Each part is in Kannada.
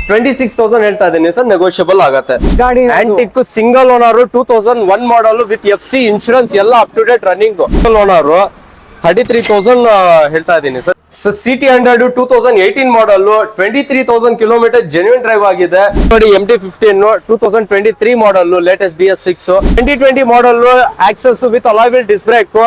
26,000 ಹೇಳ್ತಾ ಇದೀನಿ ಸರ್, ನೆಗೋಷಿಯಬಲ್ ಆಗುತ್ತೆ. ಗಾಡಿ antique single owner 2001 model with FC insurance ಎಲ್ಲ up to date running. Single owner 33,000 ಹೇಳ್ತಾ ಇದೀನಿ sir. CT 100 2018 model 23,000 kilometre genuine drive ಆಗಿದೆ ನೋಡಿ. MT-15 2023 model latest BS6 2020 model Access with alloy wheel disc brake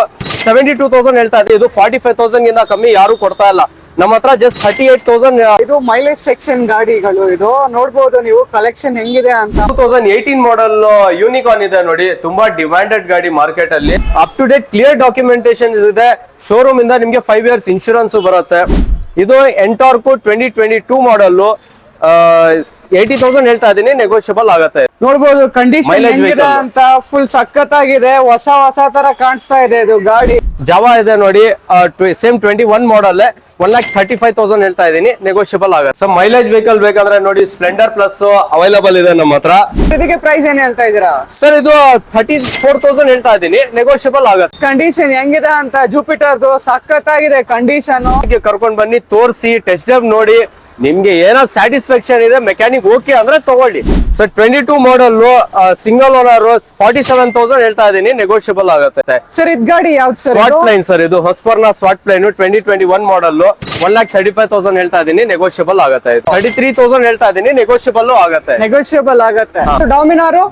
72,000 ಹೇಳ್ತಾ ಇದೆ. ಇದು 45,000 ಗಿಂತ ಕಮ್ಮಿ ಯಾರು ಕೊಡ್ತಾ ಇಲ್ಲ ನಮ್ಮ ಹತ್ರ, ಜಸ್ಟ್ 38,000. ಇದು ಮೈಲೇಜ್ ಸೆಕ್ಷನ್ ಗಾಡಿಗಳು. ಇದು ನೋಡ್ಬೋದು ನೀವು ಕಲೆಕ್ಷನ್ ಹೆಂಗಿದೆ ಅಂತ. 2018 ಮಾಡಲ್ ಯೂನಿಕಾರ್ನ್ ಇದೆ ನೋಡಿ, ತುಂಬಾ ಡಿಮ್ಯಾಂಡೆಡ್ ಗಾಡಿ ಮಾರ್ಕೆಟ್ ಅಲ್ಲಿ. Up to date clear documentation ಇದೆ, ಶೋರೂಮ್ ಇಂದ ನಿಮ್ಗೆ 5 years ಇನ್ಶೂರೆನ್ಸ್ ಬರುತ್ತೆ. ಇದು ಎಂಟಾರ್ಕ್ 2022 ಮಾಡಲ್ 80,000 ಹೇಳ್ತಾ ಇದೀನಿ, ನೆಗೋಷಿಯಬಲ್ ಆಗುತ್ತೆ. ನೋಡ್ಬೋದು ಕಂಡೀಷನ್ Mileage ಹೆಂಗಿದೆ vehicle. ಅಂತ. ಫುಲ್ ಸಖತ್ತಾಗಿದೆ, ಹೊಸ ತರ ಕಾಣಿಸ್ತಾ ಇದೆ ಇದು ಗಾಡಿ. ಜಾವಾ ಇದೆ ನೋಡಿ, ಸೇಮ್ 21 ಮಾಡಲ್ 1,35,000 ಹೇಳ್ತಾ ಇದೀನಿ, ನೆಗೋಷಿಯಬಲ್ ಆಗುತ್ತೆ. ಸೊ ಮೈಲೇಜ್ ವೆಹಿಕಲ್ ಬೇಕಂದ್ರೆ ನೋಡಿ ಸ್ಪ್ಲೆಂಡರ್ ಪ್ಲಸ್ ಅವೈಲಬಲ್ ಇದೆ ನಮ್ಮ ಹತ್ರ. ಇದಕ್ಕೆ ಪ್ರೈಸ್ ಏನ್ ಹೇಳ್ತಾ ಇದೀರಾ ಸರ್? ಇದು 34,000 ಹೇಳ್ತಾ ಇದೀನಿ, ನೆಗೋಷಿಯಬಲ್ ಆಗುತ್ತೆ. ಕಂಡೀಷನ್ ಹೆಂಗಿದೆ ಅಂತ. ಜೂಪಿಟರ್ದು ಸಖತ್ತಾಗಿದೆ ಕಂಡೀಷನ್. ಕರ್ಕೊಂಡ್ ಬನ್ನಿ, ತೋರಿಸಿ, ಟೆಸ್ಟ್ ಡ್ರೈವ್ ನೋಡಿ, ನಿಮ್ಗೆ ಏನೋ ಸ್ಯಾಟಿಸ್ಫ್ಯಾಕ್ಷನ್ ಇದೆ, ಮೆಕ್ಯಾನಿಕ್ ಓಕೆ ಅಂದ್ರೆ ತಗೊಳ್ಳಿ. ಸೊ 22 ಮಾಡಲ್ ಸಿಂಗಲ್ ಓನರ್ 47,000 ಹೇಳ್ತಾ ಇದೀನಿ, ನೆಗೋಷಿಯಬಲ್ ಆಗುತ್ತೆ. ಸರ್ ಇದ್ ಗಾಡಿ ಯಾವ್ದು ಸರ್? ಸ್ವಾಟ್ ಪ್ಲೈನ್ ಸರ್, ಇದು ಹೊಸ್ಪರ್ನ ಸ್ವಾಟ್ ಪ್ಲೈನ್ 2021 ಮಾಡಲ್ 1,35,000 ಹೇಳ್ತಾ ಇದೀನಿ, ನೆಗೋಷಿಯಬಲ್ ಆಗುತ್ತೆ. 33,000 ಹೇಳ್ತಾ ಇದೀನಿ, ನೆಗೋಷಿಯಬಲ್ ಆಗುತ್ತೆ. ನೆಗೋಷಿಯಬಲ್ ಆಗುತ್ತೆ. ಡಾಮಿನಾರು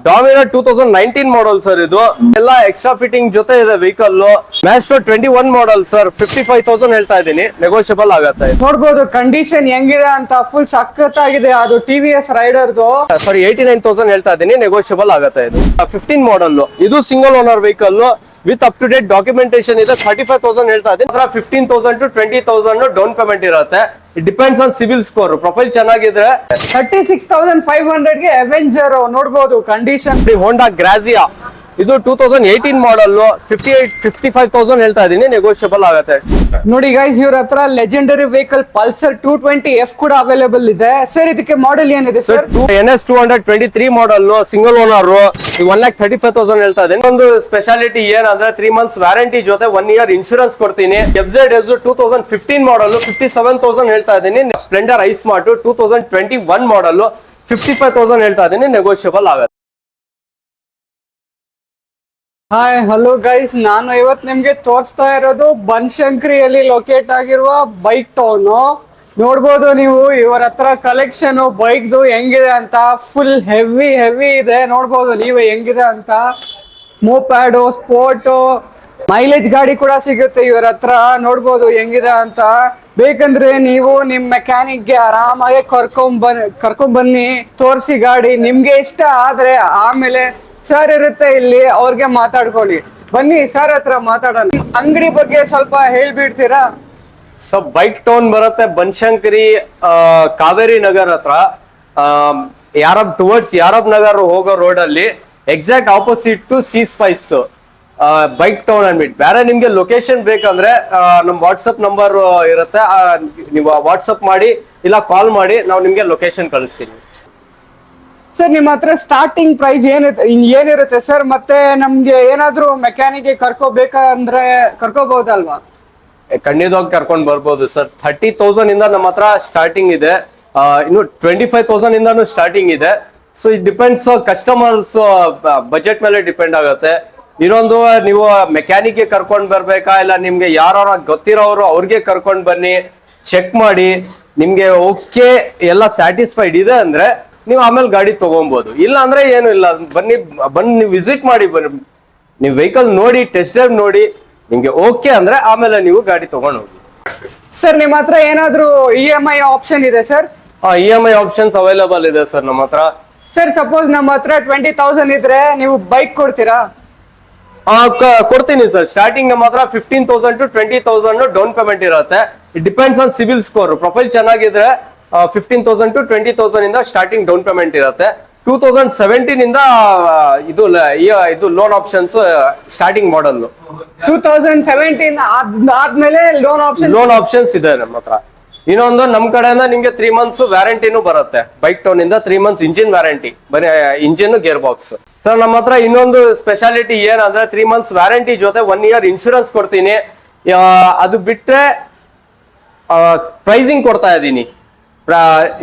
2019 ಮಾಡಲ್ ಸರ್, ಇದು ಎಲ್ಲ ಎಕ್ಸ್ಟ್ರಾ ಫಿಟ್ಟಿಂಗ್ ಜೊತೆ ಇದೆ ವೆಹಿಕಲ್. ಮ್ಯಾಸ್ಟ್ರೋ 21 ಮಾಡಲ್ ಸರ್ 55,000 ಹೇಳ್ತಾ ಇದೀನಿ, ನೆಗೋಷಿಯಬಲ್ ಆಗುತ್ತೆ. ನೋಡ್ಬೋದು ಕಂಡೀಷನ್ ಹೆಂಗಿದೆ ಅಂತ. ಫುಲ್ ಸಖತ್ತಾಗಿದೆ. ಅದು TVS ರೈಡರ್ದು. ಸಾರಿ 89,000 ಹೇಳ್ತಾ ಇದೀನಿ, ನೆಗೋಷಿಯಬಲ್ ಆಗುತ್ತೆ. ಇದು 15 ಮಾಡಲ್, ಇದು single owner vehicle with up to date documentation ಇದೆ. 35,000 ಹೇಳ್ತಾ ಇದೀನಿ. 15,000 to 20,000 ಡೌನ್ ಪೇಮೆಂಟ್ ಇರುತ್ತೆ. It depends on civil score. Profile ಚೆನ್ನಾಗಿದ್ರೆ 36,500 ಗೆ ಅವೆಂಜರ್ ನೋಡ್ಬೋದು ಕಂಡೀಷನ್. ಹೋಂಡಾ ಗ್ರಾಜಿಯಾ ಇದು 2018 ಮಾಡಲ್ 55,000 ಹೇಳ್ತಾ ಇದೀನಿ, ನೆಗೋಷಿಯಬಲ್ ಆಗುತ್ತೆ. ನೋಡಿ ಗೈಸ್, ಇವ್ರ ಹತ್ರ ಲೆಜೆಂಡರಿ ವೆಹಿಕಲ್ ಪಲ್ಸರ್ 220F ಕೂಡ ಅವೈಲೇಬಲ್ ಇದೆ. ಸರ್ ಇದಕ್ಕೆ ಮಾಡೆಲ್ ಏನಿದೆ ಸರ್? NS 223 ಮಾಡಲ್ ಸಿಂಗಲ್ ಓನರ್ 1,35,000 ಹೇಳ್ತಾ ಇದೀನಿ. ಒಂದು ಸ್ಪೆಷಾಲಿಟಿ ಏನಂದ್ರೆ 3 months ವ್ಯಾರಂಟಿ ಜೊತೆ 1 year ಇನ್ಶೂರೆನ್ಸ್ ಕೊಡ್ತೀನಿ. FZ 2015 ಮಾಡಲ್ 57,000 ಹೇಳ್ತಾ ಇದೀನಿ. ಸ್ಪ್ಲೆಂಡರ್ ಐ ಸ್ಮಾರ್ಟ್ 2021 ಮಾಡಲ್ 55,000 ಹೇಳ್ತಾ ಇದೀನಿ, ನೆಗೋಷಿಯಬಲ್ ಆಗುತ್ತೆ. ಹಾಯ್ ಹಲೋ ಗೈಸ್, ನಾನು ಇವತ್ತು ನಿಮ್ಗೆ ತೋರಿಸ್ತಾ ಇರೋದು ಬನಶಂಕರಿಯಲ್ಲಿ ಲೊಕೇಟ್ ಆಗಿರುವ ಬೈಕ್ ಟೌನ್. ನೋಡ್ಬೋದು ನೀವು ಇವರ ಹತ್ರ ಕಲೆಕ್ಷನ್ ಬೈಕ್ದು ಹೆಂಗಿದೆ ಅಂತ. ಫುಲ್ ಹೆವಿ ಇದೆ, ನೋಡ್ಬೋದು ನೀವೇ ಹೆಂಗಿದೆ ಅಂತ. ಮೋಪ್ಯಾಡು, ಸ್ಪೋರ್ಟು, ಮೈಲೇಜ್ ಗಾಡಿ ಕೂಡ ಸಿಗುತ್ತೆ ಇವರ ಹತ್ರ. ನೋಡ್ಬೋದು ಹೆಂಗಿದೆ ಅಂತ. ಬೇಕಂದ್ರೆ ನೀವು ನಿಮ್ ಮೆಕ್ಯಾನಿಕ್ಗೆ ಆರಾಮಾಗಿ ಕರ್ಕೊಂಡ್ ಬನ್ನಿ, ತೋರಿಸಿ ಗಾಡಿ. ನಿಮ್ಗೆ ಇಷ್ಟ ಆದ್ರೆ ಆಮೇಲೆ ಸರ್ ಇರುತ್ತೆ ಇಲ್ಲಿ, ಅವ್ರಿಗೆ ಮಾತಾಡ್ಕೊಳ್ಳಿ. ಬನ್ನಿ ಸರ್ ಹತ್ರ ಮಾತಾಡೋಣ. ಅಂಗಡಿ ಬಗ್ಗೆ ಸ್ವಲ್ಪ ಹೇಳ್ಬಿಡ್ತೀರಾ? ಸೊ ಬೈಕ್ ಟೌನ್ ಬರುತ್ತೆ ಬನಶಂಕರಿ ಕಾವೇರಿ ನಗರ್ ಹತ್ರ, ಟುವರ್ಡ್ಸ್ ಯಾರಬ್ ನಗರ್ ಹೋಗೋ ರೋಡ್ ಅಲ್ಲಿ exact opposite to C Spice Bike Town ಅನ್ಬಿಟ್ಟು. ಬೇರೆ ನಿಮ್ಗೆ ಲೊಕೇಶನ್ ಬೇಕಂದ್ರೆ ನಮ್ ವಾಟ್ಸಪ್ ನಂಬರ್ ಇರುತ್ತೆ, ನೀವು ವಾಟ್ಸಪ್ ಮಾಡಿ ಇಲ್ಲ ಕಾಲ್ ಮಾಡಿ, ನಾವು ನಿಮ್ಗೆ ಲೊಕೇಶನ್ ಕಳಿಸ್ತೀವಿ. ಸರ್ ನಿಮ್ಮ ಹತ್ರ ಸ್ಟಾರ್ಟಿಂಗ್ ಪ್ರೈಸ್ ಏನಿರುತ್ತೆ ಸರ್? ಮತ್ತೆ ನಮ್ಗೆ ಏನಾದ್ರು ಮೆಕ್ಯಾನಿಕ್ ಕರ್ಕೋಬೇಕಂದ್ರೆ ಕರ್ಕೋಬಹುದಲ್ವಾ? ಖಂಡಿತವಾಗಿ ಕರ್ಕೊಂಡ್ ಬರ್ಬೋದು ಸರ್. 30,000 ಇಂದ ನಮ್ಮ ಹತ್ರ ಸ್ಟಾರ್ಟಿಂಗ್ ಇದೆ, ಇನ್ನು 25,000 ಇಂದಾನು ಸ್ಟಾರ್ಟಿಂಗ್ ಇದೆ. So it depends customers budget ಮೇಲೆ ಡಿಪೆಂಡ್ ಆಗುತ್ತೆ. ಇನ್ನೊಂದು, ನೀವು ಮೆಕ್ಯಾನಿಕ್ ಕರ್ಕೊಂಡ್ ಬರ್ಬೇಕಾ ಇಲ್ಲ ನಿಮ್ಗೆ ಯಾರು ಗೊತ್ತಿರೋರು ಅವ್ರಿಗೆ ಕರ್ಕೊಂಡ್ ಬನ್ನಿ, ಚೆಕ್ ಮಾಡಿ, ನಿಮ್ಗೆ ಓಕೆ ಎಲ್ಲ ಸ್ಯಾಟಿಸ್ಫೈಡ್ ಇದೆ ಅಂದ್ರೆ ನೀವು ಆಮೇಲೆ ಗಾಡಿ ತಗೊಬಹುದು. ಇಲ್ಲ ಅಂದ್ರೆ ಏನು ಇಲ್ಲ, ಬನ್ನಿ ನೀವು ವಿಸಿಟ್ ಮಾಡಿ, ಬನ್ನಿ ನೀವು ವೆಹಿಕಲ್ ನೋಡಿ, ಟೆಸ್ಟ್ ಡ್ರೈವ್ ನೋಡಿ, ನಿಮ್ಗೆ ಓಕೆ ಅಂದ್ರೆ ಆಮೇಲೆ ನೀವು ಗಾಡಿ ತಗೊಂಡು ಹೋಗಿ. ಸರ್ ನಿಮ್ಮ ಹತ್ರ ಏನಾದ್ರು EMI ಆಪ್ಷನ್ ಇದೆ ಸರ್? EMI ಆಪ್ಷನ್ಸ್ ಅವೈಲೇಬಲ್ ಇದೆ ಸರ್ ನಮ್ಮ ಹತ್ರ. ಸರ್ ಸಪೋಸ್ ನಮ್ಮ ಹತ್ರ 20,000 ಇದ್ರೆ ನೀವು ಬೈಕ್ ಕೊಡ್ತೀರಾ? ಕೊಡ್ತೀನಿ ಸರ್. ಸ್ಟಾರ್ಟಿಂಗ್ ನಮ್ಮ ಹತ್ರ 15,000 to 20,000 ಡೌನ್ ಪೇಮೆಂಟ್ ಇರುತ್ತೆ. It depends on civil score. Profile ಚೆನ್ನಾಗಿದ್ರೆ 15,000 to 20,000 ಇಂದ ಸ್ಟಾರ್ಟಿಂಗ್ ಡೌನ್ ಪೇಮೆಂಟ್ ಇರುತ್ತೆ. 2017 ಇಂದ ಇದು ಲೋನ್ ಆಪ್ಷನ್ಸ್ ಸ್ಟಾರ್ಟಿಂಗ್ ಮಾಡಲ್. 2017 ಆದ್ಮೇಲೆ ಲೋನ್ ಆಪ್ಷನ್ಸ್ ಇದೆ ನಮ್ಮ ಹತ್ರ. ಇನ್ನೊಂದು, ನಮ್ ಕಡೆಯಿಂದ ನಿಮ್ಗೆ 3 months ವ್ಯಾರಂಟಿನೂ ಬರುತ್ತೆ. ಬೈಕ್ ಟೌನ್ ಇಂದ 3 months ಇಂಜಿನ್ ವ್ಯಾರಂಟಿ, ಬರೀ ಇಂಜಿನ್ ಗೇರ್ ಬಾಕ್ಸ್. ಸರ್ ನಮ್ಮ ಹತ್ರ ಇನ್ನೊಂದು ಸ್ಪೆಷಾಲಿಟಿ ಏನಂದ್ರೆ 3 months ವ್ಯಾರಂಟಿ ಜೊತೆ 1 year ಇನ್ಶೂರೆನ್ಸ್ ಕೊಡ್ತೀನಿ. ಅದು ಬಿಟ್ರೆ ಪ್ರೈಸಿಂಗ್ ಕೊಡ್ತಾ ಇದ್ದೀನಿ.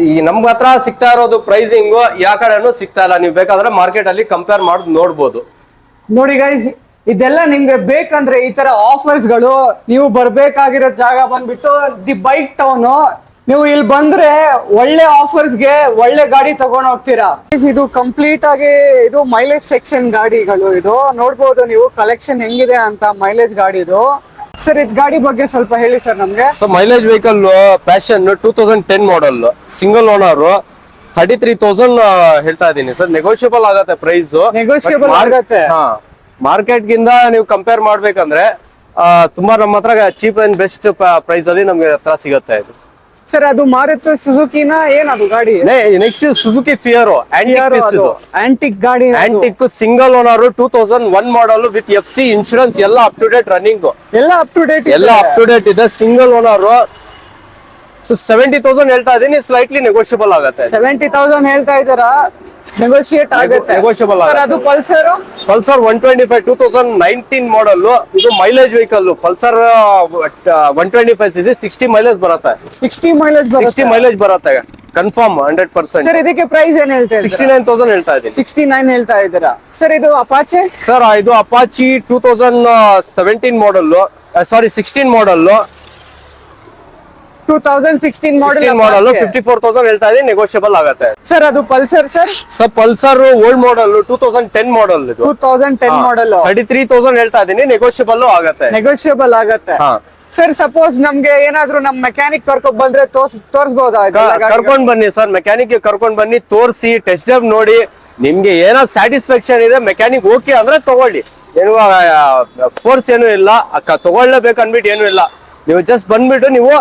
ಈ ನಮ್ ಹತ್ರ ಸಿಗ್ತಾ ಇರೋದು ಪ್ರೈಸಿಂಗ್ ಯಾವ ಕಡೆನೂ ಸಿಗ್ತಾ ಇಲ್ಲ. ನೀವು ಬೇಕಾದ್ರೆ ಮಾರ್ಕೆಟ್ ಅಲ್ಲಿ ಕಂಪೇರ್ ಮಾಡಿ ನೋಡ್ಬೋದು. ನೋಡಿ ಗೈಸ್, ಇದೆಲ್ಲ ನಿಮ್ಗೆ ಬೇಕಂದ್ರೆ ಈ ತರ ಆಫರ್ಸ್ ಗಳು ನೀವು ಬರ್ಬೇಕಾಗಿರೋ ಜಾಗ ಬಂದ್ಬಿಟ್ಟು ದಿ ಬೈಕ್ ಟೌನ್. ನೀವು ಇಲ್ಲಿ ಬಂದ್ರೆ ಒಳ್ಳೆ ಆಫರ್ಸ್ ಗೆ ಒಳ್ಳೆ ಗಾಡಿ ತಗೊಂಡ್ ಹೋಗ್ತೀರಾ. ಇದು ಕಂಪ್ಲೀಟ್ ಆಗಿ ಇದು ಮೈಲೇಜ್ ಸೆಕ್ಷನ್ ಗಾಡಿಗಳು. ಇದು ನೋಡ್ಬೋದು ನೀವು ಕಲೆಕ್ಷನ್ ಹೆಂಗಿದೆ ಅಂತ ಮೈಲೇಜ್ ಗಾಡಿದು. ಸರ್ ಇದ್ ಗಾಡಿ ಬಗ್ಗೆ ಸ್ವಲ್ಪ ಹೇಳಿ ಸರ್ ನಮ್ಗೆ. ಸೊ ಮೈಲೇಜ್ ವೆಹಿಕಲ್ ಪ್ಯಾಷನ್ 2010 ಮಾಡಲ್ ಸಿಂಗಲ್ ಓನರ್ 33,000 ಹೇಳ್ತಾ ಇದೀನಿ ಸರ್. ನೆಗೋಷಿಯಬಲ್ ಆಗತ್ತೆ ಪ್ರೈಸ್. ನೆಗೋಷಿಯಬಲ್ ಆಗತ್ತೆ. ಮಾರ್ಕೆಟ್ ಗಿಂತ ನೀವು ಕಂಪೇರ್ ಮಾಡ್ಬೇಕಂದ್ರೆ ತುಂಬಾ ನಮ್ಮ ಹತ್ರ ಚೀಪ್ ಅಂಡ್ ಬೆಸ್ಟ್ ಪ್ರೈಸ್ ಅಲ್ಲಿ ನಮ್ಗೆ ಹತ್ರ ಸಿಗತ್ತೆ ಇದು. ಸರ್ ಅದು ಮಾರುತಿ ಸುಜುಕಿನ ಏನದು ಗಾಡಿ? ನೆಕ್ಸ್ಟ್ ಸುಜುಕಿ ಫಿಯರೋ ಆಂಟಿಕ್ ಗಾಡಿ. Antique single owner 2001 model with FC insurance ಎಲ್ಲ ಅಪ್ ಟು ಡೇಟ್ ರನ್ನಿಂಗ್. ಎಲ್ಲ ಅಪ್ ಟು ಡೇಟ್ ಇದೆ. ಸಿಂಗಲ್ ಓನರ್ 70,000 ಹೇಳ್ತಾ ಇದೀನಿ. ಸ್ಲೈಟ್ಲಿ ನೆಗೋಷಿಯಬಲ್ ಆಗತ್ತೆ. 70,000 ಹೇಳ್ತಾ ಇದ್ದೀರಾ, ನೆಗೋಷಿಯೇಟ್ ಆಗುತ್ತೆ. ನೆಗೋಷಿಯಬಲ್ ಸರ್ ಅದು ಪಲ್ಸರ್ 125 2019 ಮಾಡಲ್. ಇದು mileage vehicle. Pulsar 125cc 60 mileage ಬರುತ್ತೆ. 60 ಮೈಲೇಜ್ ಬರುತ್ತೆ ಕನ್ಫರ್ಮ್ 100%. ಸರ್ ಇದಕ್ಕೆ ಪ್ರೈಸ್ ಏನ್ ಹೇಳ್ತಾ ಇದ್ದೀರಾ? 69,000 ಹೇಳ್ತಾ ಇದೀನಿ. 69 ಹೇಳ್ತಾ ಇದ್ದೀರಾ. ಸರ್ ಇದು ಅಪಾಚೆ ಸರ್ ಇದು ಅಪಾಚಿ 2017 ಮಾಡಲ್, ಸಾರಿ 16 ಮಾಡಲ್. 2016 ಮಾಡಲ್ 54,000 ಹೇಳ್ತಾ ಇದೀನಿ. ನೆಗೋಷಿಯಬಲ್ ಆಗುತ್ತೆ. ಸರ್ ಅದು Pulsar sir Pulsar old model 2010 ಮಾಡಲ್. ಇದು 2010 ಮಾಡಲ್ 33,000 ಹೇಳ್ತಾ ಇದೀನಿ. ನೆಗೋಷಿಯಬಲ್ ಆಗತ್ತೆ. ಸರ್ ಸಪೋಸ್ ನಮ್ಗೆ ಏನಾದ್ರು ನಮ್ ಮೆಕ್ಯಾನಿಕ್ ಕರ್ಕೊಂಡ್ ಬಂದ್ರೆ ತೋರಿಸಬಹುದಾ? ಕರ್ಕೊಂಡ್ ಬನ್ನಿ ಸರ್, ಮೆಕ್ಯಾನಿಕ್ ಕರ್ಕೊಂಡ್ ಬನ್ನಿ, ತೋರಿಸಿ ಟೆಸ್ಟ್ ಡ್ರೈವ್ ನೋಡಿ. ನಿಮ್ಗೆ ಏನೋ ಸ್ಯಾಟಿಸ್ಫ್ಯಾಕ್ಷನ್ ಇದೆ, ಮೆಕ್ಯಾನಿಕ್ ಓಕೆ ಅಂದ್ರೆ ತಗೊಳ್ಳಿ. ಏನು ಫೋರ್ಸ್ ಏನು ಇಲ್ಲ, ತಗೊಳ್ಳೇಬೇಕು ಅನ್ಬಿಟ್ಟು ಏನು ಇಲ್ಲ. ನೀವು ಜಸ್ಟ್ ಬಂದ್ಬಿಟ್ಟು ನೀವು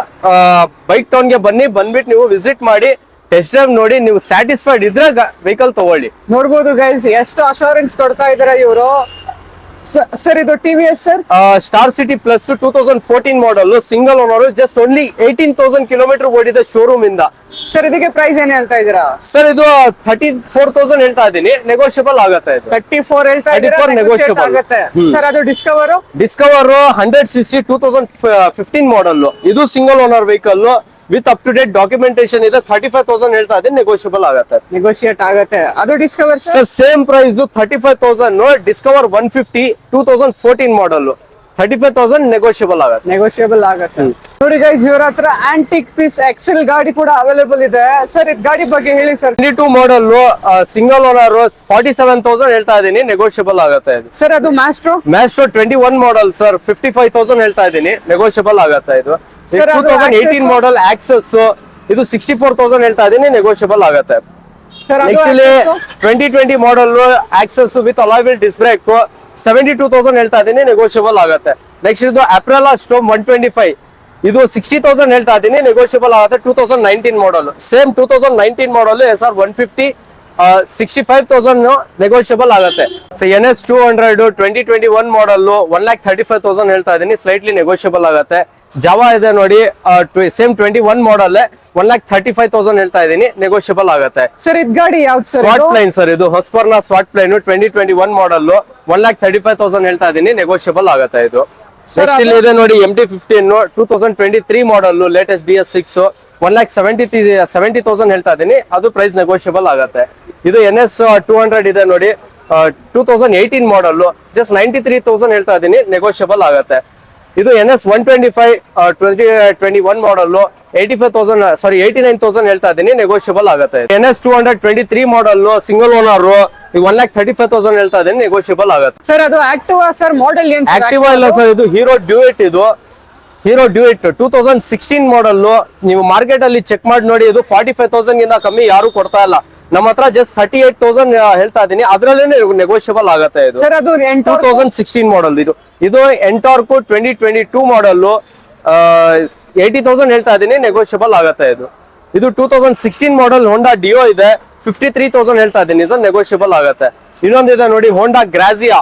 ಬೈಕ್ ಟೌನ್ ಗೆ ಬಂದ್ಬಿಟ್ಟು ನೀವು ವಿಸಿಟ್ ಮಾಡಿ ಟೆಸ್ಟ್ ಡ್ರೈವ್ ನೋಡಿ. ನೀವು ಸ್ಯಾಟಿಸ್ಫೈಡ್ ಇದ್ರೆ ವೆಹಿಕಲ್ ತಗೊಳ್ಳಿ. ನೋಡ್ಬೋದು ಗೈಸ್ ಎಷ್ಟು ಅಶ್ಯೂರೆನ್ಸ್ ಕೊಡ್ತಾ ಇದಾರೆ ಇವರು. ಸರ್ ಇದು TVS sir star city plus 2014 ಮಾಡಲ್ single owner. Just only 18,000 kilometre ಓಡಿದೆ ಶೋರೂಮ್ ಇಂದ. ಸರ್ ಇದಕ್ಕೆ ಪ್ರೈಸ್ ಏನ್ ಹೇಳ್ತಾ ಇದ್ದೀರಾ? ಸರ್ ಇದು 34,000 ಹೇಳ್ತಾ ಇದೀನಿ. ನೆಗೋಷಿಯಬಲ್ ಆಗುತ್ತೆ. 34 ಹೇಳ್ತಾ ಇದ್ದೀರಾ, ನೆಗೋಷಿಯಬಲ್ ಆಗುತ್ತೆ. ಸರ್ ಅದು ಡಿಸ್ಕವರ್ 100cc 2015 ಮಾಡಲ್. ಇದು single owner vehicle with up to date documentation ಇದೆ. 35,000 ಹೇಳ್ತಾ ಇದೆ. ನೆಗೋಷಿಯಬಲ್ ಆಗುತ್ತೆ. ನೆಗೋಷಿಯೇಟ್ ಆಗುತ್ತೆ. ಅದು Discover sir same price 35,000. Discover 150 2014 model 35,000 negotiable ಆಗುತ್ತೆ. ನೋಡಿ ಗೈಸ್, ಇವ್ರ ಹತ್ರ ಆಂಟಿಕ್ ಪೀಸ್ ಎಕ್ಸೆಲ್ ಗಾಡಿ ಕೂಡ ಅವೈಲೇಬಲ್ ಇದೆ. ಸರ್ ಇದ್ ಗಾಡಿ ಬಗ್ಗೆ ಹೇಳಿ ಸರ್. 22 ಮಾಡಲ್ ಸಿಂಗಲ್ ಓನರ್ 47,000 ಹೇಳ್ತಾ ಇದೀನಿ. ನೆಗೋಷಿಯಬಲ್ ಆಗುತ್ತೆ. ಸರ್ ಅದು ಮ್ಯಾಸ್ಟ್ರೋ 21 ಮಾಡಲ್ ಸರ್ 55,000 ಹೇಳ್ತಾ ಇದೀನಿ. ನೆಗೋಷಿಯಬಲ್ ಆಗುತ್ತೆ. ಇದು 2018 ಮಾಡಲ್ ಆಕ್ಸಸ್. ಇದು 64,000 ಹೇಳ್ತಾ ಇದೀನಿ. ನೆಗೋಷಿಯಬಲ್ ಆಗುತ್ತೆ. ನೆಕ್ಸ್ಟ್ ಇಲ್ಲಿ 2020 model Access with alloy wheel disc brake 72,000 ಹೇಳ್ತಾ ಇದೀನಿ. ನೆಗೋಷಿಯಬಲ್ ಆಗುತ್ತೆ. ನೆಕ್ಸ್ಟ್ ಇದು ಅಪ್ರೆಲಾ ಸ್ಟೋಮ್ 125. ಇದು 60,000 ಹೇಳ್ತಾ ಇದೀನಿ. ನೆಗೋಷಿಯಬಲ್ ಆಗುತ್ತೆ. 2019 ಮಾಡಲ್. ಸೇಮ್ 2019 ಮಾಡಲ್ SR 150 65,000 ನೆಗೋಷಿಯಬಲ್ ಆಗುತ್ತೆ. ಸೊ NS 200 2021 ಮಾಡಲ್ 1,35,000 ಹೇಳ್ತಾ ಇದೀನಿ. ಸ್ಲೈಟ್ಲಿ ನೆಗೋಷಿಯಬಲ್ ಆಗುತ್ತೆ. ಜಾವಾ ಇದೆ ನೋಡಿ, ಸೇಮ್ 21 ಮಾಡಲ್ 1,35,000 ಹೇಳ್ತಾ ಇದೀನಿ. ನೆಗೋಷಿಯಬಲ್ ಆಗುತ್ತೆ. ಸರ್ ಇದ್ ಗಾಡಿ ಯಾವ್ದು ಸರ್? ಸ್ವಾಟ್ plain sir. ಇದು ಹೊಸ್ಕೊರ್ನ ಸ್ವಾಟ್ ಪ್ಲೈನ್ 2021 ಮಾಡಲ್ 1,35,000 ಹೇಳ್ತಾ ಇದೀನಿ. ನೆಗೋಷಿಯಬಲ್ ಆಗುತ್ತೆ. ಇದು ನೆಕ್ಸ್ಟ್ ಇಲ್ಲಿ ಇದೆ ನೋಡಿ MT-15 2023 ಮಾಡಲ್ ಲೇಟೆಸ್ಟ್ BS6 1,70,000 ಹೇಳ್ತಾ ಇದೀನಿ. ಅದು ಪ್ರೈಸ್ ನೆಗೋಷಿಯಬಲ್ ಆಗುತ್ತೆ. ಇದು NS 200 ಇದೆ ನೋಡಿ 2018 ಮಾಡಲ್ ಜಸ್ಟ್ 93,000 ಹೇಳ್ತಾ ಇದೀನಿ. ನೆಗೋಷಿಯಬಲ್ ಆಗುತ್ತೆ. ಇದು NS 125 2021 ಮಾಡಲ್ 89,000 ಹೇಳ್ತಾ ಇದೀನಿ. ನೆಗೋಷಿಯಬಲ್ ಆಗುತ್ತೆ. NS 200 23 ಮಾಡಲ್ ಸಿಂಗಲ್ ಓನರ್ 1,35,000 ಹೇಳ್ತಾ ಇದೀನಿ. ನೆಗೋಷಿಯಬಲ್ ಆಗುತ್ತೆ. ಸರ್ ಅದು ಆಕ್ಟಿವಾ ಸರ್ ಮಾಡೆಲ್ ಏನ್? ಆಕ್ಟಿವಾ ಇಲ್ಲ ಸರ್, ಇದು ಹೀರೋ ಡ್ಯೂಯೆಟ್. ಇದು ಹೀರೋ ಡ್ಯೂಯೆಟ್ 2016 ಮಾಡಲ್. ನೀವು ಮಾರ್ಕೆಟ್ ಅಲ್ಲಿ ಚೆಕ್ ಮಾಡಿ ನೋಡಿ, ಇದು 45,000 ಗಿಂತ ಕಮ್ಮಿ ಯಾರು ಕೊಡ್ತಾ ಇಲ್ಲ. ನಮ್ಮ ಹತ್ರ ಜಸ್ಟ್ 38,000 ಹೇಳ್ತಾ ಇದೀನಿ. ಅದ್ರಲ್ಲೇ ನೆಗೋಷಿಯಬಲ್ ಆಗುತ್ತೆ. ಇದು ಸರ್ ಅದು 2016 ಮಾಡಲ್. ಇದು ಎಂಟಾರ್ಕ್ 2022 ಮಾಡಲ್ 80,000 ಹೇಳ್ತಾ ಇದೀನಿ. ನೆಗೋಷಿಯಬಲ್ ಆಗುತ್ತೆ. ಇದು 2016 ಮಾಡಲ್ ಹೋಂಡಾ ಡಿಯೋ ಇದೆ 53,000 ಹೇಳ್ತಾ ಇದೀನಿ ಸರ್. ನೆಗೋಷಿಯಬಲ್ ಆಗುತ್ತೆ. ಇನ್ನೊಂದಿದೆ ನೋಡಿ ಹೋಂಡಾ ಗ್ರಾಜಿಯಾ.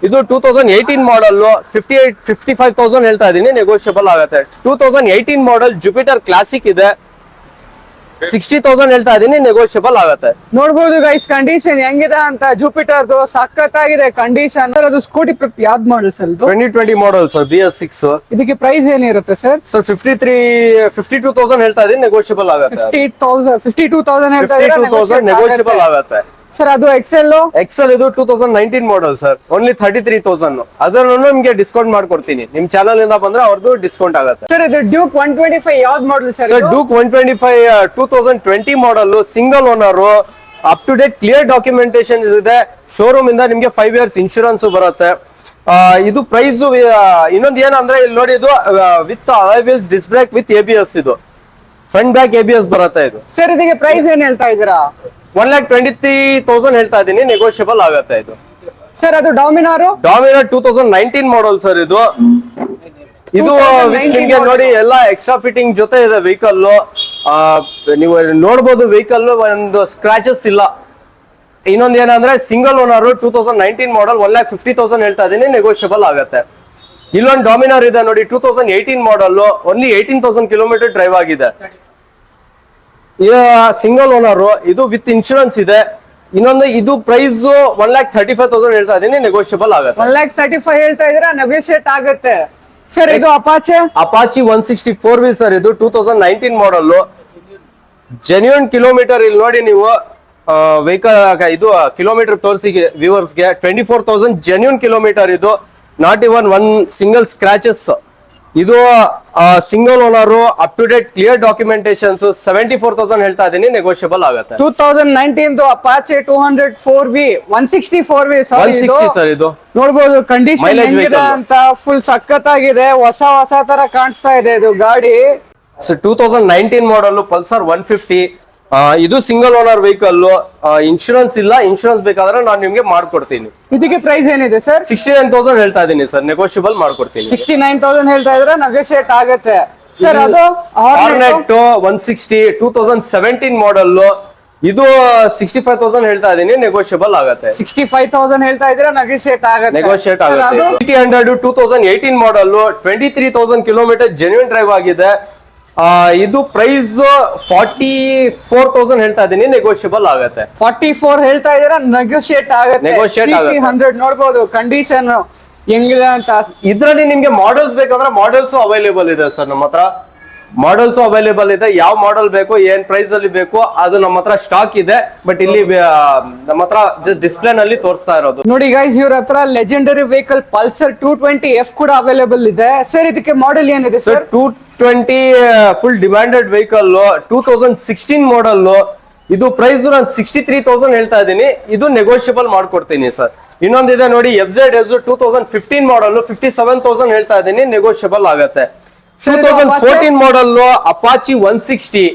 ಇದು 2018 ಮಾಡಲ್ 55,000 ಹೇಳ್ತಾ ಇದೀನಿ. ನೆಗೋಷಿಯಬಲ್ ಆಗುತ್ತೆ. 2018 ಮಾಡಲ್ ಜುಪಿಟರ್ ಕ್ಲಾಸಿಕ್ ಇದೆ 60,000 ಹೇಳ್ತಾ ಇದೀನಿ, ನೆಗೋಷಿಯಬಲ್ ಆಗುತ್ತೆ. ನೋಡ್ಬೋದು ಗೈಸ್ ಕಂಡೀಷನ್ ಹೆಂಗಿದೆ ಅಂತ. ಜೂಪಿಟರ್ದು ಸಖತ್ತಾಗಿದೆ ಕಂಡೀಷನ್. ಅದು ಸ್ಕೂಟಿ ಯಾವ್ದು ಮಾಡಲ್ ಸರ್ ಇದು? 2020 ಮಾಡಲ್ ಸರ್, BS6. ಇದಕ್ಕೆ ಪ್ರೈಸ್ ಏನಿರುತ್ತೆ ಸರ್? ಸರ್ 52,000 ಹೇಳ್ತಾ ಇದೀನಿ, ನೆಗೋಷಿಯಬಲ್ ಆಗುತ್ತೆ. 52,000 ಹೇಳ್ತಾ ಇದ್ದೀರಾ? 52,000 ನೆಗೋಷಿಯಬಲ್ ಆಗುತ್ತೆ. ಸರ್ ಅದು ಎಕ್ಸೆಲ್ ಇದು 2019 ಮಾಡಲ್ ಸರ್, ಓನ್ಲಿ 33,000. ಅದನ್ನು ನಿಮ್ಗೆ ಡಿಸ್ಕೌಂಟ್ ಮಾಡ್ಕೊಡ್ತೀನಿ. ನಿಮ್ ಚಾನಲ್ ಇಂದ ಬಂದ್ರೆ ಅವ್ರದ್ದು ಡಿಸ್ಕೌಂಟ್ ಆಗುತ್ತೆ. ಸರ್ ಇದು ಡ್ಯೂಕ್ 125 ಯಾವ್ದು model sir? Sir Duke 125 2020 model, single owner, up to date clear documentation ಇದೆ. ಶೋರೂಮ್ ಇಂದ ನಿಮ್ಗೆ 5 years ಇನ್ಶೂರೆನ್ಸ್ ಬರುತ್ತೆ. ಇದು ಪ್ರೈಸ್ ಇನ್ನೊಂದು ಏನಂದ್ರೆ ಇಲ್ಲಿ ನೋಡಿ, ಇದು with alloy wheels disc brake with ABS, ಇದು ಫ್ರಂಟ್ ಬ್ಯಾಕ್ ABS ಬರುತ್ತೆ ಇದು. ಸರ್ ಇದಕ್ಕೆ ಪ್ರೈಸ್ ಏನ್ ಹೇಳ್ತಾ ಇದ್ದೀರಾ? 1,23,000 ಹೇಳ್ತಾ ಇದೀನಿ, ನೆಗೋಷಿಯಬಲ್ ಆಗುತ್ತೆ ಇದು. ಸರ್ ಅದು ಡಾಮಿನಾರ್ 2019 ಮಾಡಲ್ ಸರ್ ಇದು. ಇದು ನಿಮ್ಗೆ ನೋಡಿ ಎಲ್ಲ ಎಕ್ಸ್ಟ್ರಾ ಫಿಟ್ಟಿಂಗ್ ಜೊತೆ ಇದೆ ವೆಹಿಕಲ್. ನೀವು ನೋಡ್ಬೋದು ವೆಹಿಕಲ್ ಒಂದು ಸ್ಕ್ರಾಚಸ್ ಇಲ್ಲ. ಇನ್ನೊಂದು ಏನಂದ್ರೆ ಸಿಂಗಲ್ ಓನರ್ 2019 ಮಾಡಲ್, 1,50,000 ಹೇಳ್ತಾ ಇದೀನಿ, ನೆಗೋಷಿಯಬಲ್ ಆಗುತ್ತೆ. ಇಲ್ಲೊಂದು ಡಾಮಿನಾರ್ ಇದೆ ನೋಡಿ, 2018 ಮಾಡಲ್, ಓನ್ಲಿ 18,000 ಕಿಲೋಮೀಟರ್ ಡ್ರೈವ್ ಆಗಿದೆ. ಸಿಂಗಲ್ ಓನರ್, ಇದು ವಿತ್ ಇನ್ಶೂರೆನ್ಸ್ ಇದೆ. ಇನ್ನೊಂದು ಇದು ಪ್ರೈಸ್ 1,35,000 ಹೇಳ್ತಾ ಇದೀನಿ, ನೆಗೋಷಿಯಬಲ್ ಆಗುತ್ತೆ. 1,35,000 ಹೇಳ್ತಾ ಇದೀರಾ, ನೆಗೋಷಿಯೇಟ್ ಆಗುತ್ತೆ. ಸರ್ ಇದು ಅಪಾಚಿ 164V ಸರ್, ಇದು 2019 ಮಾಡಲ್, ಜೆನ್ಯೂನ್ ಕಿಲೋಮೀಟರ್. ಇಲ್ಲಿ ನೋಡಿ ನೀವು ವೆಹಿಕಲ್ ಇದು ಕಿಲೋಮೀಟರ್ ತೋರಿಸಿ ವ್ಯೂವರ್ಸ್ಗೆ, 24,000 ಜೆನ್ಯೂನ್ ಕಿಲೋಮೀಟರ್. ಇದು not even one single scratches. ಇದು single owner, up to date clear documentations, 74,000 ಹೇಳ್ತಾ ಇದೀನಿ, ನೆಗೋಷಿಯಬಲ್ ಆಗುತ್ತೆ. 2019 ಅಪಾಚೆ 204V 164V 160 ಸರ್ ಇದು. ನೋಡ್ಬೋದು ಕಂಡೀಷನ್ ಹೆಂಗಿದೆ ಅಂತ. ಫುಲ್ ಸಖತ್ತಾಗಿದೆ, ಹೊಸ ತರ ಕಾಣಿಸ್ತಾ ಇದೆ ಇದು ಗಾಡಿ. ಸೊ 2019 ಮಾಡಲ್, ಪಲ್ಸರ್ 150. ಇದು ಸಿಂಗಲ್ ಓನರ್ ವೆಹಿಕಲ್, ಇನ್ಶೂರೆನ್ಸ್ ಇಲ್ಲ. ಇನ್ಶೂರೆನ್ಸ್ ಬೇಕಾದ್ರೆ ನಾನು ನಿಮ್ಗೆ ಮಾಡ್ಕೊಡ್ತೀನಿ. ಇದಕ್ಕೆ ಪ್ರೈಸ್ ಏನಿದೆ ಸರ್? 69,000 ಹೇಳ್ತಾ ಇದೀನಿ ಸರ್, ನೆಗೋಷಿಯಬಲ್ ಮಾಡ್ಕೊಡ್ತೀನಿ. 69,000 ಹೇಳ್ತಾ ಇದ್ರೆ ನೆಗೋಷಿಯೇಟ್ ಆಗುತ್ತೆ. ಸರ್ ಅದು ಹಾರ್ನೆಟ್ 160 2017 ಮಾಡಲ್, ಇದು 65,000 ಹೇಳ್ತಾ ಇದೀನಿ, ನೆಗೋಷಿಯಬಲ್ ಆಗುತ್ತೆ. 65,000 ಹೇಳ್ತಾ ಇದ್ರೆ ನೆಗೋಷಿಯೇಟ್ ಆಗುತ್ತೆ. ನೆಗೋಷಿಯೇಟ್ ಆಗುತ್ತೆ. 800 2018 ಮಾಡಲ್, 23,000 ಕಿಲೋಮೀಟರ್ ಜೆನ್ಯೂನ್ ಡ್ರೈವ್ ಆಗಿದೆ. ಇದು ಪ್ರೈಸ್ 44,000 ಹೇಳ್ತಾ ಇದೀನಿ, ನೆಗೋಷಿಯಬಲ್ ಆಗುತ್ತೆ. 44 ಹೇಳ್ತಾ ಇದೀರಾ, ನೆಗೋಷಿಯೇಟ್ ಆಗುತ್ತೆ. ನೆಗೋಷಿಯೇಟ್ ಆಗುತ್ತೆ. 100 ನೋಡ್ಬೋದು ಕಂಡೀಷನ್ ಹೆಂಗಿದೆ ಅಂತ. ಇದ್ರಲ್ಲಿ ನಿಮ್ಗೆ ಮಾಡಲ್ಸ್ ಬೇಕಂದ್ರೆ ಮಾಡಲ್ಸ್ ಅವೈಲೇಬಲ್ ಇದೆ ಸರ್, ನಮ್ಮ ಹತ್ರ ಮಾಡಲ್ಸ್ ಅವೈಲೇಬಲ್ ಇದೆ. ಯಾವ ಮಾಡಲ್ ಬೇಕು, ಏನ್ ಪ್ರೈಸ್ ಅಲ್ಲಿ ಬೇಕು, ಅದು ನಮ್ಮ ಹತ್ರ ಸ್ಟಾಕ್ ಇದೆ. ಬಟ್ ಇಲ್ಲಿ ನಮ್ಮ ಹತ್ರ ಜಸ್ಟ್ ಡಿಸ್ಪ್ಲೇ ನಲ್ಲಿ ತೋರಿಸ್ತಾ ಇರೋದು. ನೋಡಿ ಗೈಸ್, ಇವ್ರ ಹತ್ರ ಲೆಜೆಂಡರಿ ವೆಹಿಕಲ್ ಪಲ್ಸರ್ 220F ಕೂಡ ಅವೈಲೇಬಲ್ ಇದೆ. ಸರ್ ಇದಕ್ಕೆ ಮಾಡೆಲ್ ಏನಿದೆ ಸರ್? 220 ಫುಲ್ ಡಿಮ್ಯಾಂಡೆಡ್ ವೆಹಿಕಲ್, 2016 ಮಾಡಲ್. ಇದು ಪ್ರೈಸ್ ನಾನು 63,000 ಹೇಳ್ತಾ ಇದ್ದೀನಿ, ಇದು ನೆಗೋಷಿಯಬಲ್ ಮಾಡ್ಕೊಡ್ತೀನಿ ಸರ್. ಇನ್ನೊಂದಿದೆ ನೋಡಿ, FZ 2015 ಮಾಡಲ್, 57,000 ಹೇಳ್ತಾ ಇದ್ದೀನಿ, ನೆಗೋಷಿಯಬಲ್ ಆಗುತ್ತೆ. 2014 ಮಾಡಲ್ ಅಪಾಚಿ 160,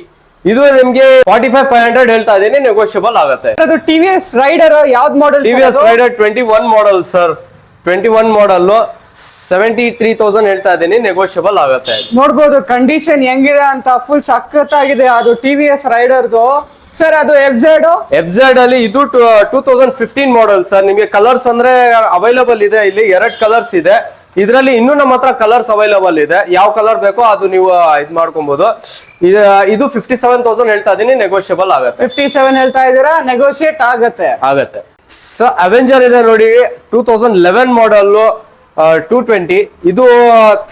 ಇದು ನಿಮ್ಗೆ 45,500 ಹೇಳ್ತಾ ಇದೀನಿ, ನೆಗೋಷಿಯಬಲ್ ಆಗುತ್ತೆ. ಅದು TVS ರೈಡರ್ ಯಾವ್ದು ಮಾಡಲ್? TVS ರೈಡರ್ 21 ಮಾಡಲ್ ಸರ್, 21 ಮಾಡಲ್ 73,000 ಹೇಳ್ತಾ ಇದೀನಿ, ನೆಗೋಷಿಯಬಲ್ ಆಗುತ್ತೆ. ನೋಡ್ಬೋದು ಕಂಡೀಷನ್ ಹೆಂಗಿದೆ ಅಂತ, ಫುಲ್ ಸಖತ್ತಾಗಿದೆ ಅದು TVS ರೈಡರ್ದು. ಸರ್ ಅದು FZ ಅಲ್ಲಿ ಇದು 2015 ಮಾಡಲ್ ಸರ್. ನಿಮ್ಗೆ ಕಲರ್ಸ್ ಅಂದ್ರೆ ಅವೈಲೇಬಲ್ ಇದೆ, ಇಲ್ಲಿ 2 ಕಲರ್ಸ್ ಇದೆ. ಇದರಲ್ಲಿ ಇನ್ನೂ ನಮ್ಮ ಹತ್ರ ಕಲರ್ಸ್ ಅವೈಲೇಬಲ್ ಇದೆ. ಯಾವ ಕಲರ್ ಬೇಕೋ ಅದು ನೀವು ಇದ್ ಮಾಡ್ಕೊಬಹುದು. ಇದು 57,000 ಹೇಳ್ತಾ ಇದೀನಿ, ನೆಗೋಷಿಯಬಲ್ ಆಗುತ್ತೆ. 57 ಹೇಳ್ತಾ ಇದೀರಾ, ನೆಗೋಷಿಯೇಟ್ ಆಗುತ್ತೆ. ಸೊ ಅವೆಂಜರ್ ಇದೆ ನೋಡಿ, 2011 ಮಾಡಲ್, 220, ಇದು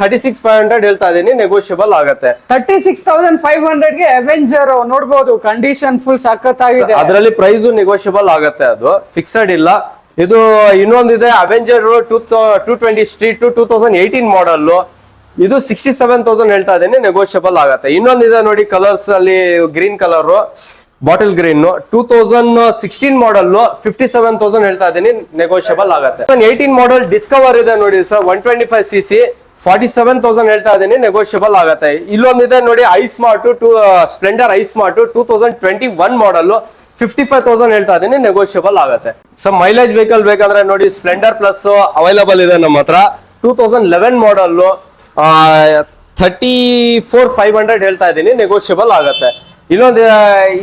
36,500 ಹೇಳ್ತಾ ಇದೀನಿ, ನೆಗೋಷಿಯಬಲ್ ಆಗುತ್ತೆ. 36,500 ಗೆ ಅವೆಂಜರ್ ನೋಡ್ಬೋದು, ಕಂಡೀಷನ್ ಫುಲ್ ಸಖತ್ತಾಗಿದೆ. ಅದರಲ್ಲಿ ಪ್ರೈಸ್ ನೆಗೋಷಿಯಬಲ್ ಆಗುತ್ತೆ, ಅದು ಫಿಕ್ಸೆಡ್ ಇಲ್ಲ. ಇದು ಇನ್ನೊಂದಿದೆ ಅವೆಂಜರ್ 220 ಸ್ಟ್ರೀಟ್ 2018 ಮಾಡಲ್, ಇದು 67,000 ಹೇಳ್ತಾ ಇದೀನಿ, ನೆಗೋಷಿಯಬಲ್ ಆಗುತ್ತೆ. ಇನ್ನೊಂದಿದೆ ನೋಡಿ ಕಲರ್ಸ್ ಅಲ್ಲಿ, ಗ್ರೀನ್ ಕಲರ್, ಬಾಟಲ್ ಗ್ರೀನ್, 2016 ಮಾಡಲ್, 57,000 ಹೇಳ್ತಾ ಇದೀನಿ, ನೆಗೋಷಿಯಬಲ್ ಆಗುತ್ತೆ. 2018 ಮಾಡಲ್ ಡಿಸ್ಕವರ್ ಇದೆ ನೋಡಿ ಸರ್, 125cc, 47,000 ಹೇಳ್ತಾ ಇದೀನಿ, ನೆಗೋಷಿಯಬಲ್ ಆಗುತ್ತೆ. ಇಲ್ಲೊಂದಿದೆ ನೋಡಿ ಐಸ್ಮಾರ್ಟ್, ಸ್ಪ್ಲೆಂಡರ್ ಐಸ್ಮಾರ್ಟ್ 2021 ಮಾಡಲ್, 55,000 ಹೇಳ್ತಾ ಇದೀನಿ, ನೆಗೋಷಿಯಬಲ್ ಆಗುತ್ತೆ. ಸೊ ಮೈಲೇಜ್ ವೆಹಿಕಲ್ ಬೇಕಂದ್ರೆ ನೋಡಿ, ಸ್ಪ್ಲೆಂಡರ್ ಪ್ಲಸ್ ಅವೈಲೇಬಲ್ ಇದೆ ನಮ್ಮ ಹತ್ರ, 2011 ಮಾಡಲ್, 34,500 ಹೇಳ್ತಾ ಇದೀನಿ, ನೆಗೋಷಿಯಬಲ್ ಆಗುತ್ತೆ.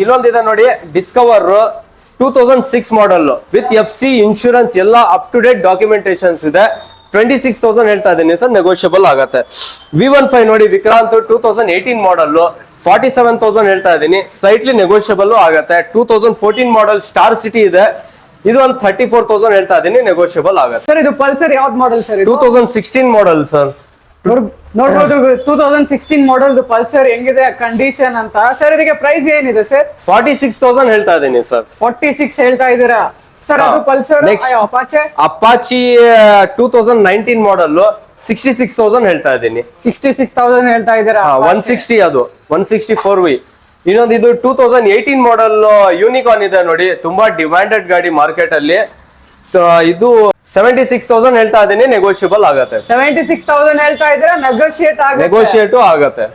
ಇನ್ನೊಂದಿದೆ ನೋಡಿ, Discover 2006 model with FC insurance, ಎಲ್ಲ ಅಪ್ ಟು ಡೇಟ್ ಡಾಕ್ಯುಮೆಂಟೇಶನ್ಸ್ ಇದೆ. 26,000 ಹೇಳ್ತಾ ಇದೀನಿ ಸರ್, ನೆಗೋಷಿಯಬಲ್ ಆಗತ್ತೆ. V15 ನೋಡಿ ವಿಕ್ರಾಂತ್ 2018 ಮಾಡಲ್ 47,000 ಹೇಳ್ತಾ ಇದೀನಿ, ಸ್ಲೈಟ್ಲಿ ನೆಗೋಷಿಯಬಲ್ ಆಗತ್ತೆ. 2014 ಮಾಡಲ್ ಸ್ಟಾರ್ ಸಿಟಿ ಇದೆ, ಇದು ಒಂದು 34,000 ಹೇಳ್ತಾ ಇದೀನಿ, ನೆಗೋಷಿಯಬಲ್ ಆಗತ್ತೆ. ಸರ್ ಇದು ಪಲ್ಸರ್ ಯಾವ್ದು ಮಾಡಲ್ ಸರ್? 2016 model sir. ನೋಡ್ಬೋದು 2016 ಮಾಡಲ್ ಪಲ್ಸರ್ ಹೆಂಗಿದೆ ಕಂಡೀಷನ್ ಅಂತ. ಸರ್ ಇದಕ್ಕೆ ಪ್ರೈಸ್ ಏನಿದೆ ಸರ್? 46,000 ಹೇಳ್ತಾ ಇದೀನಿ ಸರ್. 46 ಹೇಳ್ತಾ ಇದೀರಾ ಸರ್? ಅದು ಪಲ್ಸರ್ ನೆಕ್ಸ್ಟ್ ಅಪಾಚಿ 2019 ಮಾಡಲ್ 66,000 ಹೇಳ್ತಾ ಇದ್ದೀನಿ. 66,000 ಹೇಳ್ತಾ ಇದೀರಾ? 160 ಅದು 164V. ಇನ್ನೊಂದು ಇದು 2018 ಮಾಡಲ್ ಯೂನಿಕಾರ್ನ್ ಇದೆ ನೋಡಿ, ತುಂಬಾ ಡಿಮ್ಯಾಂಡೆಡ್ ಗಾಡಿ ಮಾರ್ಕೆಟ್ ಅಲ್ಲಿ. ಇದು 76,000 ಹೇಳ್ತಾ ಇದೀನಿ, ನೆಗೋಷಿಯಬಲ್ ಆಗತ್ತೆ. 76,000 ಹೇಳ್ತಾ ಇದೀರಾ, ನೆಗೋಷಿಯೇಟ್ ನೆಗೋಷಿಯೇಟ್ ಆಗತ್ತೆ.